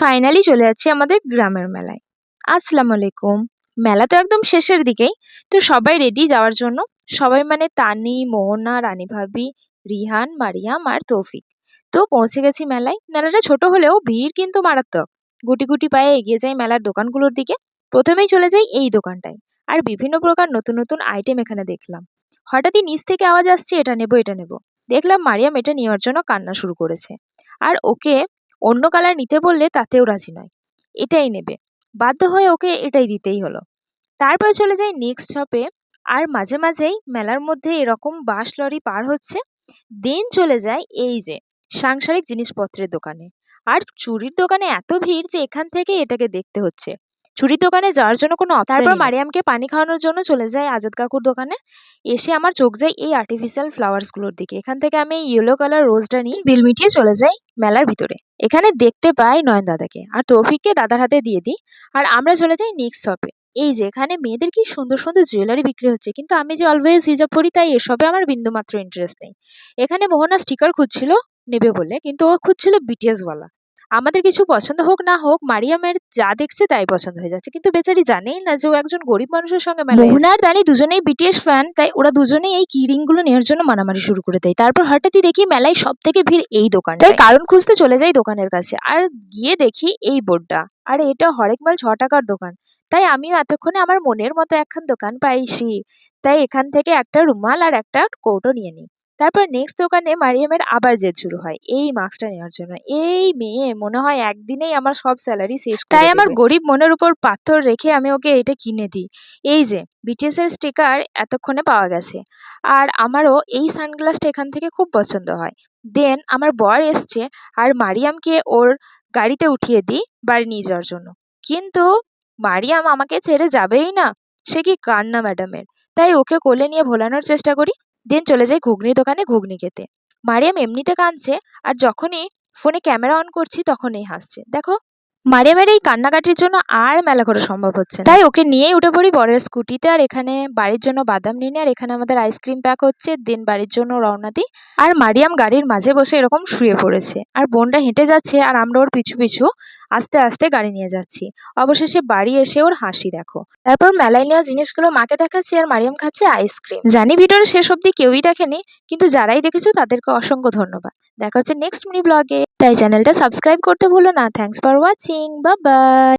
Finally চলে যাচ্ছি আমাদের গ্রামের মেলায়। আসসালামু আলাইকুম। মেলা তো একদম শেষের দিকেই। তো সবাই রেডি যাওয়ার জন্য। সবাই মানে তানি, মোহনা, রানী ভাবি, রিহান, মারিয়াম আর তৌফিক। তো পৌঁছে গেছি মেলায়। মেলাটা ছোট হলেও ভিড় কিন্তু মারাত্মক। গুটি গুটি পায়ে এগিয়ে যাই মেলার দোকানগুলোর দিকে। প্রথমেই চলে যাই এই দোকানটায়। আর বিভিন্ন প্রকার নতুন নতুন আইটেম এখানে দেখলাম। হঠাৎই নিচ থেকে আওয়াজ আসছে, এটা নেবো এটা নেবো। দেখলাম মারিয়াম এটা নেওয়ার জন্য কান্না শুরু করেছে। আর ওকে অন্য কালার নিতে বললে তাতেও রাজি নয়, এটাই নেবে। বাধ্য হয়ে ওকে এটাই দিতেই হলো। তারপর চলে যাই নেক্সট শপে। আর মাঝে মাঝেই মেলার মধ্যে এরকম বাস লরি পার হচ্ছে। দেন চলে যায় এই যে সাংসারিক জিনিসপত্রের দোকানে। আর চুরির দোকানে এত ভিড় যে এখান থেকে এটাকে দেখতে হচ্ছে। চুরির দোকানে যাওয়ার জন্য কোনো অপশন তারপর মারিয়ামকে পানি খাওয়ানোর জন্য চলে যায় আজাদ কাকুর দোকানে। এসে আমার চোখ যায় এই আর্টিফিশিয়াল ফ্লাওয়ার্স গুলোর দিকে। এখান থেকে আমি ইয়েলো কালার রোজটা নিয়ে বিল মিটিয়ে চলে যাই মেলার ভিতরে। এখানে দেখতে পাই নয়ন দাদাকে আর তৌফিককে দাদার হাতে দিয়ে দিই। আর আমরা চলে যাই নেক্সট শপে। এই যে এখানে মেয়েদের কি সুন্দর সুন্দর জুয়েলারি বিক্রি হচ্ছে, কিন্তু আমি যে অলওয়েজ হিজাব পরি তাই এসবে আমার বিন্দুমাত্র ইন্টারেস্ট নেই। এখানে মোহনা স্টিকার খুঁজছিল নেবে বলে, কিন্তু ও খুঁজছিল বিটিএস ওয়ালা। আমাদের কিছু পছন্দ হোক না হোক, মারিয়ামের যা দেখছে তাই পছন্দ হয়ে যাচ্ছে, কিন্তু বেচারি জানেই না যে ও একজন গরিব মানুষের সঙ্গে মেলায় মোহনা আর দানি দুজনেই বিটিএস ফ্যান, তাই ওরা দুজনেই এই কি রিং গুলো নেওয়ার জন্য মারামারি শুরু করে দেয়। তারপর হঠাৎই দেখি মেলায় সব থেকে ভিড় এই দোকানটায়। কারণ খুঁজতে চলে যাই দোকানের কাছে আর গিয়ে দেখি এই বোর্ডটা। আর এটা হরেকমাল ৬ টাকার দোকান। তাই আমিও এতক্ষণে আমার মনের মতো একখান দোকান পাইছি। তাই এখান থেকে একটা রুমাল আর একটা কৌটো নিয়ে নিই। তারপর নেক্সট দোকানে মারিয়ামের আবার জেদ শুরু হয় এই মাস্কটা নেওয়ার জন্য। এই মেয়ে মনে হয় একদিনেই আমার সব স্যালারি শেষ করে তাই আমার গরিব মনের উপর পাথর রেখে আমি ওকে এটা কিনে দিই। এই যে বিটিএস এর স্টিকার এতক্ষণে পাওয়া গেছে। আর আমারও এই সানগ্লাসটা এখান থেকে খুব পছন্দ হয়। দেন আমার বর এসছে আর মারিয়ামকে ওর গাড়িতে উঠিয়ে দিই বাড়ি নিয়ে যাওয়ার জন্য। কিন্তু মারিয়াম আমাকে ছেড়ে যাবেই না। সে কি কান্না ম্যাডামের। তাই ওকে কোলে নিয়ে ভোলানোর চেষ্টা করি। দেন চলে যাই ঘুগনির দোকানে ঘুগনি খেতে। মারিয়াম এমনিতে কাঁদছে আর যখনই ফোনে ক্যামেরা অন করছি তখনই হাসছে। দেখো মারিয়ামের এই কান্নাকাটির জন্য আর মেলা করা সম্ভব হচ্ছে না। তাই ওকে নিয়েই উঠে পড়ি বরের স্কুটিতে। আর এখানে বাড়ির জন্য বাদাম নিয়ে নিই। আর এখানে আমাদের আইসক্রিম প্যাক হচ্ছে। দেন বাড়ির জন্য রওনা দিই। আর মারিয়াম গাড়ির মাঝে বসে এরকম শুয়ে পড়েছে আর বোনটা হেঁটে যাচ্ছে আর আমরা ওর পিছু পিছু আস্তে আস্তে গাড়ি নিয়ে যাচ্ছি। অবশেষে বাড়ি এসে ওর হাসি দেখো। তারপর মেলায় নেওয়া জিনিসগুলো মাকে দেখাচ্ছি আর মারিয়াম খাচ্ছে আইসক্রিম। জানি ভিডিওর শেষ অব্দি কেউই দেখেনি, কিন্তু যারাই দেখেছো তাদেরকে অসংখ্য ধন্যবাদ। দেখা হচ্ছে নেক্সট মিনি ব্লগে। তাই চ্যানেলটা সাবস্ক্রাইব করতে ভুলো না। Thanks for watching, bye bye.